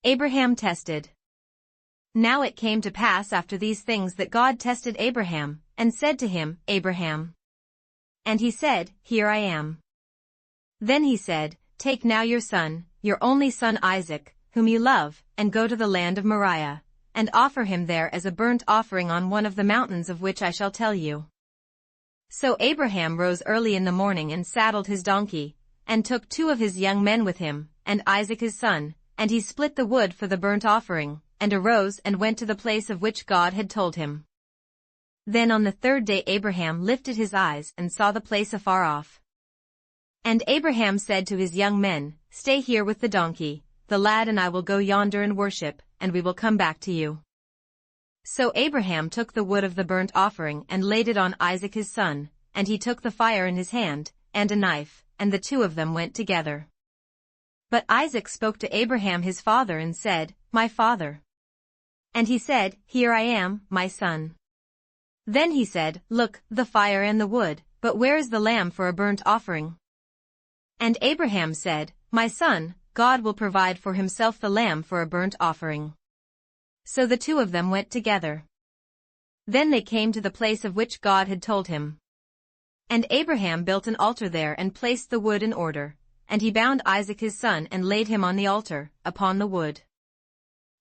Abraham tested. Now it came to pass after these things that God tested Abraham, and said to him, Abraham. And he said, Here I am. Then he said, Take now your son, your only son Isaac, whom you love, and go to the land of Moriah, and offer him there as a burnt offering on one of the mountains of which I shall tell you. So Abraham rose early in the morning and saddled his donkey, and took 2 of his young men with him, and Isaac his son, and he split the wood for the burnt offering, and arose and went to the place of which God had told him. Then on the 3rd day Abraham lifted his eyes and saw the place afar off. And Abraham said to his young men, Stay here with the donkey, the lad and I will go yonder and worship, and we will come back to you. So Abraham took the wood of the burnt offering and laid it on Isaac his son, and he took the fire in his hand, and a knife, and the 2 of them went together. But Isaac spoke to Abraham his father and said, My father. And he said, Here I am, my son. Then he said, Look, the fire and the wood, but where is the lamb for a burnt offering? And Abraham said, My son, God will provide for himself the lamb for a burnt offering. So the 2 of them went together. Then they came to the place of which God had told him. And Abraham built an altar there and placed the wood in order, and he bound Isaac his son and laid him on the altar, upon the wood.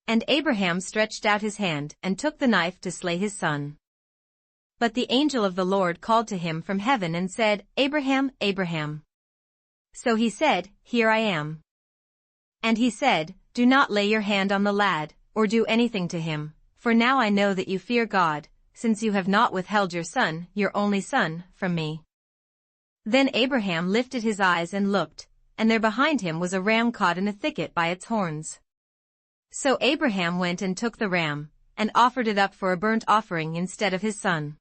And Abraham stretched out his hand and took the knife to slay his son. But the angel of the Lord called to him from heaven and said, Abraham, Abraham. So he said, Here I am. And he said, Do not lay your hand on the lad, or do anything to him, for now I know that you fear God, since you have not withheld your son, your only son, from me. Then Abraham lifted his eyes and looked, and there behind him was a ram caught in a thicket by its horns. So Abraham went and took the ram, and offered it up for a burnt offering instead of his son.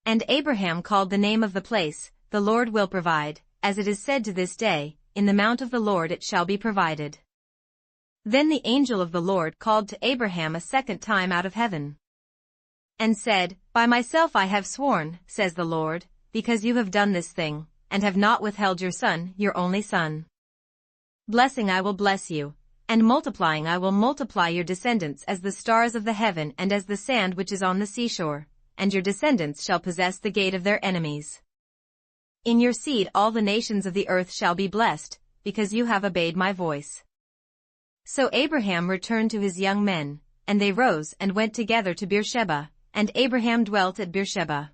And Abraham called the name of the place, The Lord will provide, as it is said to this day, In the mount of the Lord it shall be provided. Then the angel of the Lord called to Abraham a second time out of heaven, and said, By myself I have sworn, says the Lord, because you have done this thing, and have not withheld your son, your only son. Blessing I will bless you, and multiplying I will multiply your descendants as the stars of the heaven and as the sand which is on the seashore, and your descendants shall possess the gate of their enemies. In your seed all the nations of the earth shall be blessed, because you have obeyed my voice. So Abraham returned to his young men, and they rose and went together to Beersheba, and Abraham dwelt at Beersheba.